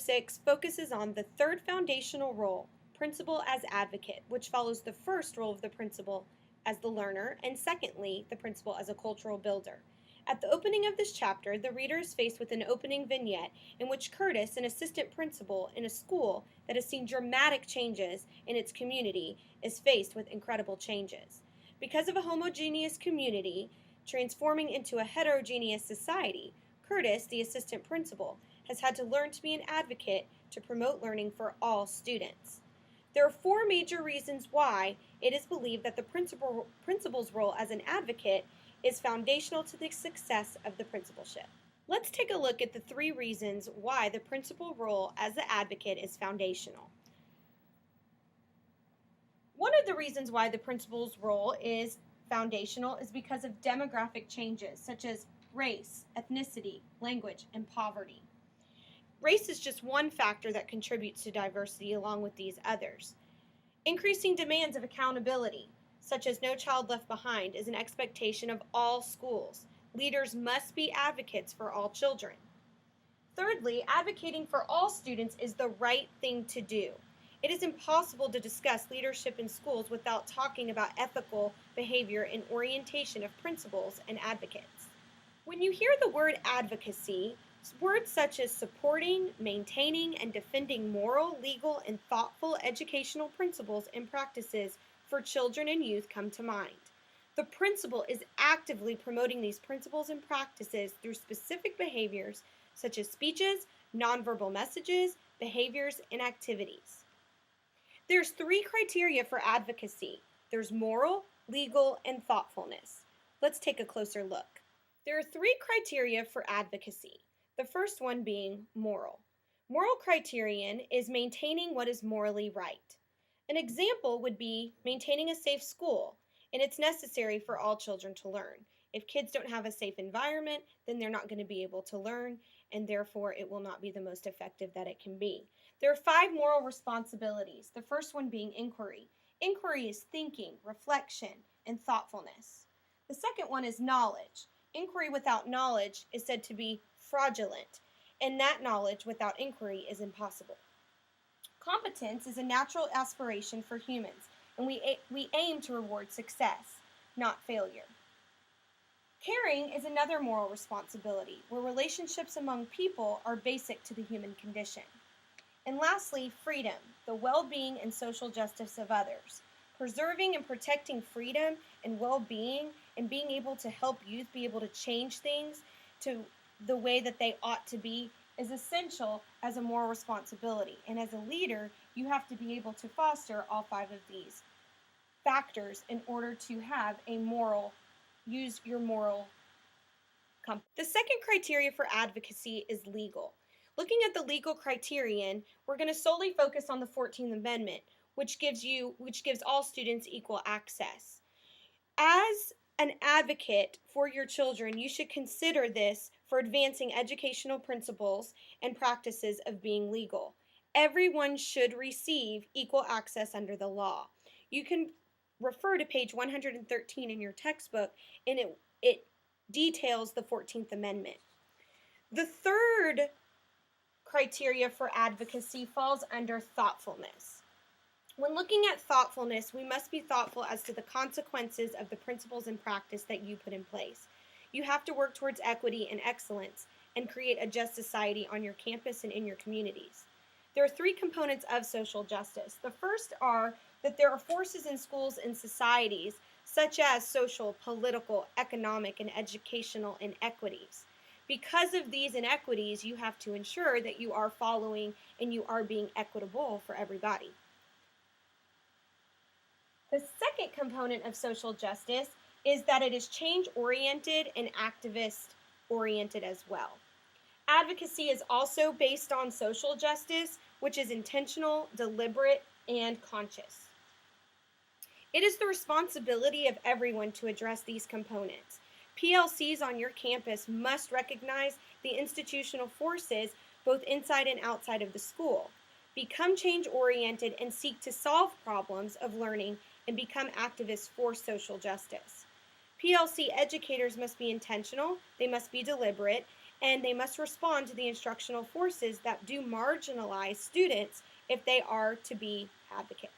6 focuses on the third foundational role, principal as advocate, which follows the first role of the principal as the learner, and secondly, the principal as a cultural builder. At the opening of this chapter, the reader is faced with an opening vignette in which Curtis, an assistant principal in a school that has seen dramatic changes in its community, is faced with incredible changes. Because of a homogeneous community transforming into a heterogeneous society, Curtis, the assistant principal, has had to learn to be an advocate to promote learning for all students. There are four major reasons why it is believed that the principal's role as an advocate is foundational to the success of the principalship. Let's take a look at the three reasons why the principal role as the advocate is foundational. One of the reasons why the principal's role is foundational is because of demographic changes such as race, ethnicity, language, and poverty. Race is just one factor that contributes to diversity along with these others. Increasing demands of accountability, such as No Child Left Behind, is an expectation of all schools. Leaders must be advocates for all children. Thirdly, advocating for all students is the right thing to do. It is impossible to discuss leadership in schools without talking about ethical behavior and orientation of principals and advocates. When you hear the word advocacy, words such as supporting, maintaining, and defending moral, legal, and thoughtful educational principles and practices for children and youth come to mind. The principal is actively promoting these principles and practices through specific behaviors such as speeches, nonverbal messages, behaviors, and activities. There's three criteria for advocacy. There's moral, legal, and thoughtfulness. Let's take a closer look. There are three criteria for advocacy. The first one being moral. Moral criterion is maintaining what is morally right. An example would be maintaining a safe school, and it's necessary for all children to learn. If kids don't have a safe environment, then they're not going to be able to learn, and therefore it will not be the most effective that it can be. There are 5 moral responsibilities, the first one being inquiry. Inquiry is thinking, reflection, and thoughtfulness. The second one is knowledge. Inquiry without knowledge is said to be fraudulent, and that knowledge without inquiry is impossible. Competence is a natural aspiration for humans, and we aim to reward success, not failure. Caring is another moral responsibility, where relationships among people are basic to the human condition. And lastly, freedom, the well-being and social justice of others. Preserving and protecting freedom and well-being and being able to help youth be able to change things to the way that they ought to be is essential as a moral responsibility. And as a leader, you have to be able to foster all 5 of these factors in order to have use your moral compass. The second criteria for advocacy is legal. Looking at the legal criterion, we're going to solely focus on the 14th Amendment, which gives all students equal access. As an advocate for your children, you should consider this for advancing educational principles and practices of being legal. Everyone should receive equal access under the law. You can refer to page 113 in your textbook, and it details the 14th Amendment. The third criteria for advocacy falls under thoughtfulness. When looking at thoughtfulness, we must be thoughtful as to the consequences of the principles and practice that you put in place. You have to work towards equity and excellence and create a just society on your campus and in your communities. There are 3 components of social justice. The first are that there are forces in schools and societies such as social, political, economic, and educational inequities. Because of these inequities, you have to ensure that you are following and you are being equitable for everybody. The second component of social justice is that it is change-oriented and activist-oriented as well. Advocacy is also based on social justice, which is intentional, deliberate, and conscious. It is the responsibility of everyone to address these components. PLCs on your campus must recognize the institutional forces both inside and outside of the school. Become change-oriented and seek to solve problems of learning and become activists for social justice. PLC educators must be intentional, they must be deliberate, and they must respond to the instructional forces that do marginalize students if they are to be advocates.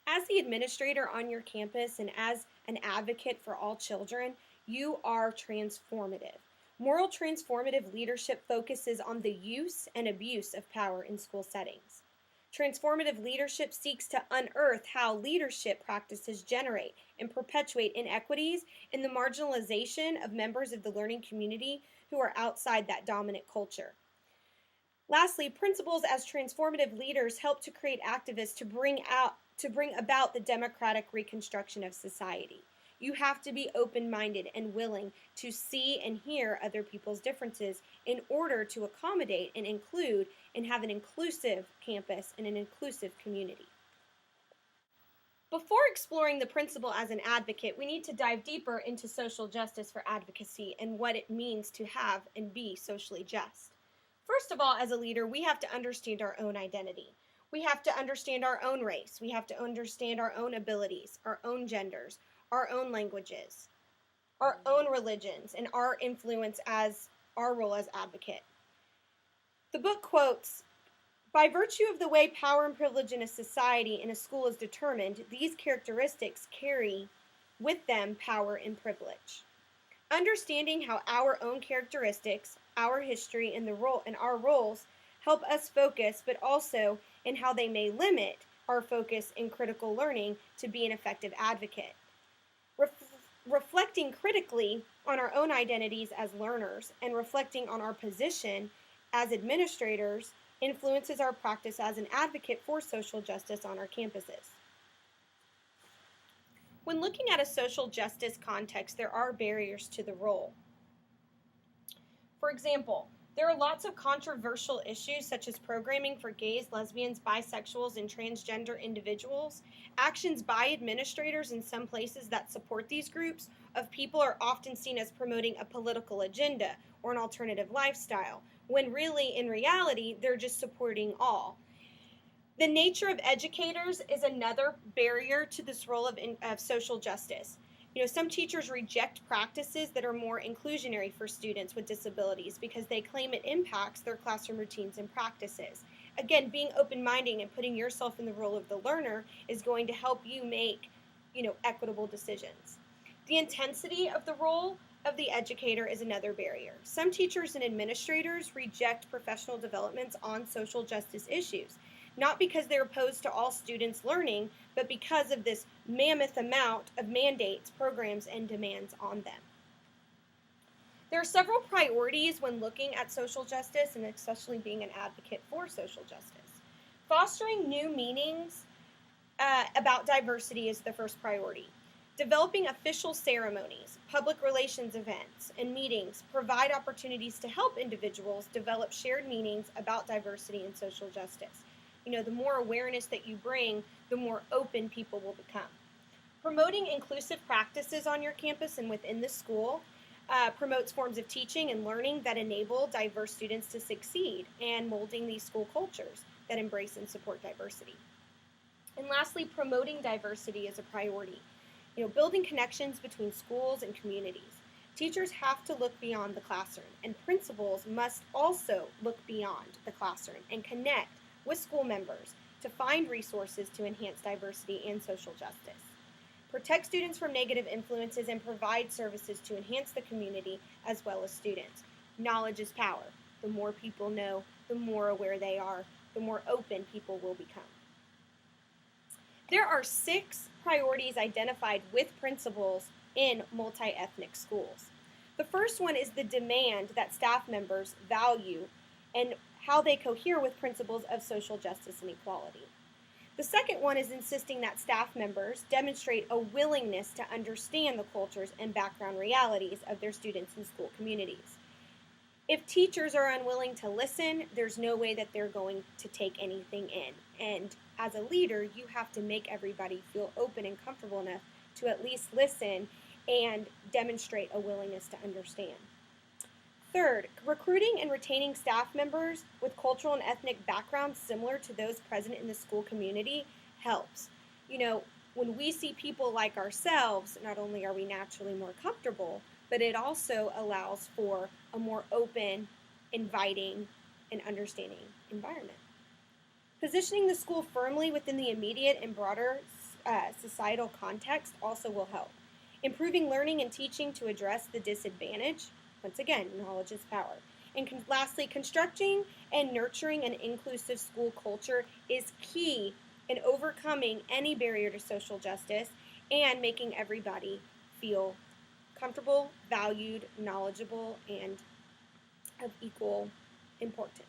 As the administrator on your campus and as an advocate for all children, you are transformative. Moral transformative leadership focuses on the use and abuse of power in school settings. Transformative leadership seeks to unearth how leadership practices generate and perpetuate inequities in the marginalization of members of the learning community who are outside that dominant culture. Lastly, principals as transformative leaders help to create activists to bring about the democratic reconstruction of society. You have to be open-minded and willing to see and hear other people's differences in order to accommodate and include and have an inclusive campus and an inclusive community. Before exploring the principal as an advocate, we need to dive deeper into social justice for advocacy and what it means to have and be socially just. First of all, as a leader, we have to understand our own identity. We have to understand our own race. We have to understand our own abilities, our own genders, our own languages, our own religions, and our influence as our role as advocate. The book quotes, "By virtue of the way power and privilege in a society and a school is determined, these characteristics carry with them power and privilege. Understanding how our own characteristics, our history, and our roles help us focus, but also in how they may limit our focus in critical learning to be an effective advocate. Reflecting critically on our own identities as learners and reflecting on our position as administrators influences our practice as an advocate for social justice on our campuses." When looking at a social justice context, there are barriers to the role. For example, there are lots of controversial issues such as programming for gays, lesbians, bisexuals, and transgender individuals. Actions by administrators in some places that support these groups of people are often seen as promoting a political agenda or an alternative lifestyle, when really, in reality, they're just supporting all. The nature of educators is another barrier to this role of social justice. Some teachers reject practices that are more inclusionary for students with disabilities because they claim it impacts their classroom routines and practices. Again, being open-minded and putting yourself in the role of the learner is going to help you make, equitable decisions. The intensity of the role of the educator is another barrier. Some teachers and administrators reject professional developments on social justice issues, not because they're opposed to all students learning, but because of this mammoth amount of mandates, programs, and demands on them. There are several priorities when looking at social justice, and especially being an advocate for social justice. Fostering new meanings about diversity is the first priority. Developing official ceremonies, public relations events, and meetings provide opportunities to help individuals develop shared meanings about diversity and social justice. The more awareness that you bring, the more open people will become. Promoting inclusive practices on your campus and within the school promotes forms of teaching and learning that enable diverse students to succeed, and molding these school cultures that embrace and support diversity. And lastly, promoting diversity is a priority. Building connections between schools and communities. Teachers have to look beyond the classroom, and principals must also look beyond the classroom and connect with school members to find resources to enhance diversity and social justice. Protect students from negative influences and provide services to enhance the community as well as students. Knowledge is power. The more people know, the more aware they are, the more open people will become. There are 6 priorities identified with principals in multi-ethnic schools. The first one is the demand that staff members value and how they cohere with principles of social justice and equality. The second one is insisting that staff members demonstrate a willingness to understand the cultures and background realities of their students and school communities. If teachers are unwilling to listen, there's no way that they're going to take anything in. And as a leader, you have to make everybody feel open and comfortable enough to at least listen and demonstrate a willingness to understand. Third, recruiting and retaining staff members with cultural and ethnic backgrounds similar to those present in the school community helps. When we see people like ourselves, not only are we naturally more comfortable, but it also allows for a more open, inviting, and understanding environment. Positioning the school firmly within the immediate and broader societal context also will help. Improving learning and teaching to address the disadvantage, once again, knowledge is power. And lastly, constructing and nurturing an inclusive school culture is key in overcoming any barrier to social justice and making everybody feel comfortable, valued, knowledgeable, and of equal importance.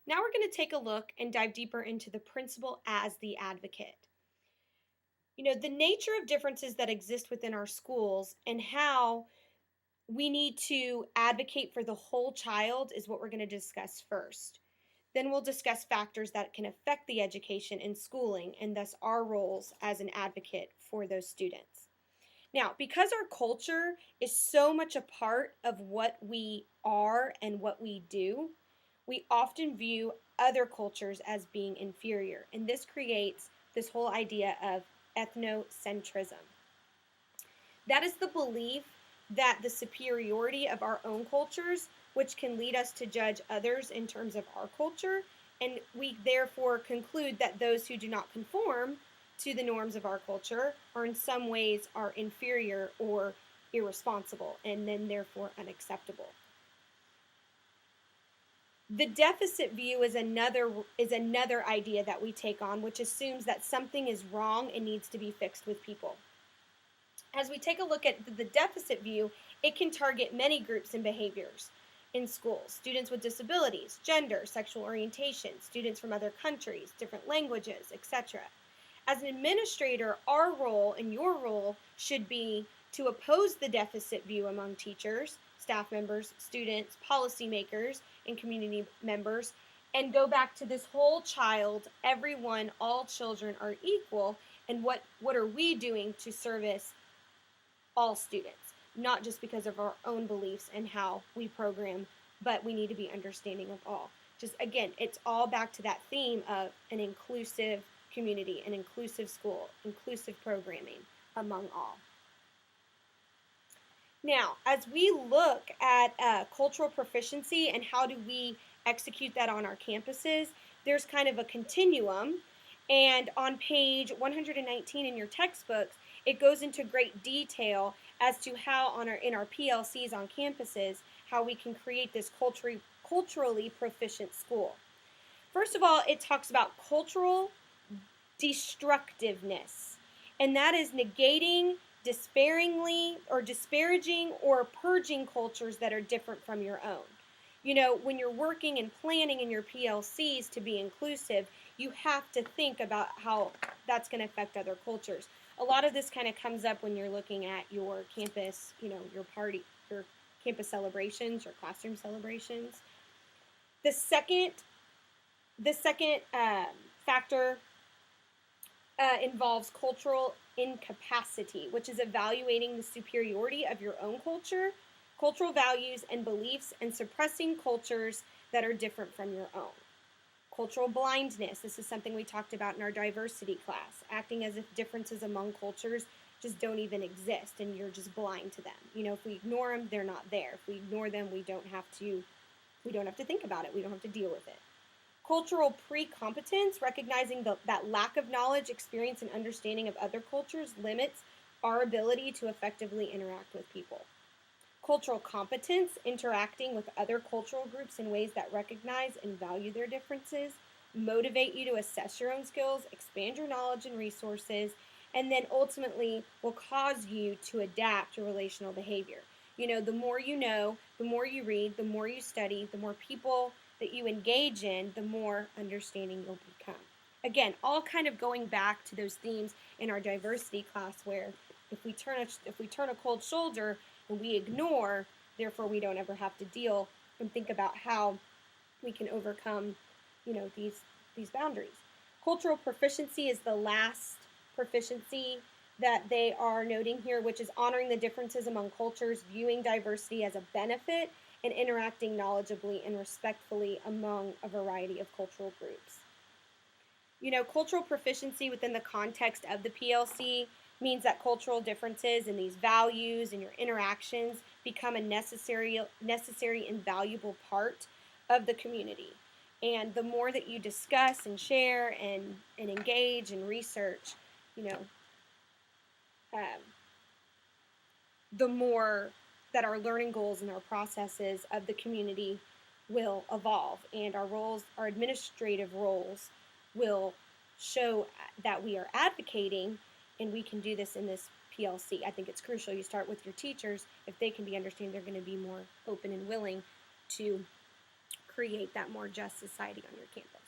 Now we're going to take a look and dive deeper into the principal as the advocate. The nature of differences that exist within our schools and how we need to advocate for the whole child is what we're going to discuss first. Then we'll discuss factors that can affect the education and schooling and thus our roles as an advocate for those students. Now, because our culture is so much a part of what we are and what we do, we often view other cultures as being inferior, and this creates this whole idea of ethnocentrism. That is the belief that the superiority of our own cultures, which can lead us to judge others in terms of our culture, and we therefore conclude that those who do not conform to the norms of our culture are in some ways are inferior or irresponsible and then therefore unacceptable. The deficit view is another idea that we take on, which assumes that something is wrong and needs to be fixed with people. As we take a look at the deficit view, it can target many groups and behaviors in schools: students with disabilities, gender, sexual orientation, students from other countries, different languages, etc. As an administrator, our role and your role should be to oppose the deficit view among teachers, staff members, students, policymakers, and community members, and go back to this whole child, everyone, all children are equal, and what are we doing to service all students, not just because of our own beliefs and how we program, but we need to be understanding of all. Just again, it's all back to that theme of an inclusive community, an inclusive school, inclusive programming among all. Now, as we look at cultural proficiency and how do we execute that on our campuses, there's kind of a continuum. And on page 119 in your textbooks, it goes into great detail as to how in our PLCs on campuses, how we can create this culturally proficient school. First of all, it talks about cultural destructiveness, and that is negating, disparaging or purging cultures that are different from your own. When you're working and planning in your PLCs to be inclusive, you have to think about how that's going to affect other cultures. A lot of this kind of comes up when you're looking at your campus, your campus celebrations, your classroom celebrations. The second factor involves cultural incapacity, which is evaluating the superiority of your own culture, cultural values and beliefs, and suppressing cultures that are different from your own. Cultural blindness, this is something we talked about in our diversity class, acting as if differences among cultures just don't even exist and you're just blind to them. If we ignore them, they're not there. If we ignore them, we don't have to think about it. We don't have to deal with it. Cultural pre-competence, recognizing that lack of knowledge, experience, and understanding of other cultures limits our ability to effectively interact with people. Cultural competence, interacting with other cultural groups in ways that recognize and value their differences, motivate you to assess your own skills, expand your knowledge and resources, and then ultimately will cause you to adapt your relational behavior. The more you know, the more you read, the more you study, the more people that you engage in, the more understanding you'll become. Again, all kind of going back to those themes in our diversity class, where if we turn a cold shoulder and we ignore, therefore we don't ever have to deal and think about how we can overcome, these boundaries. Cultural proficiency is the last proficiency that they are noting here, which is honoring the differences among cultures, viewing diversity as a benefit, and interacting knowledgeably and respectfully among a variety of cultural groups. Cultural proficiency within the context of the PLC means that cultural differences and these values and your interactions become a necessary and valuable part of the community. And the more that you discuss and share and engage and research, you know, um, the more that our learning goals and our processes of the community will evolve, and our administrative roles will show that we are advocating, and we can do this in this PLC. I think it's crucial you start with your teachers. If they can be understanding, they're going to be more open and willing to create that more just society on your campus.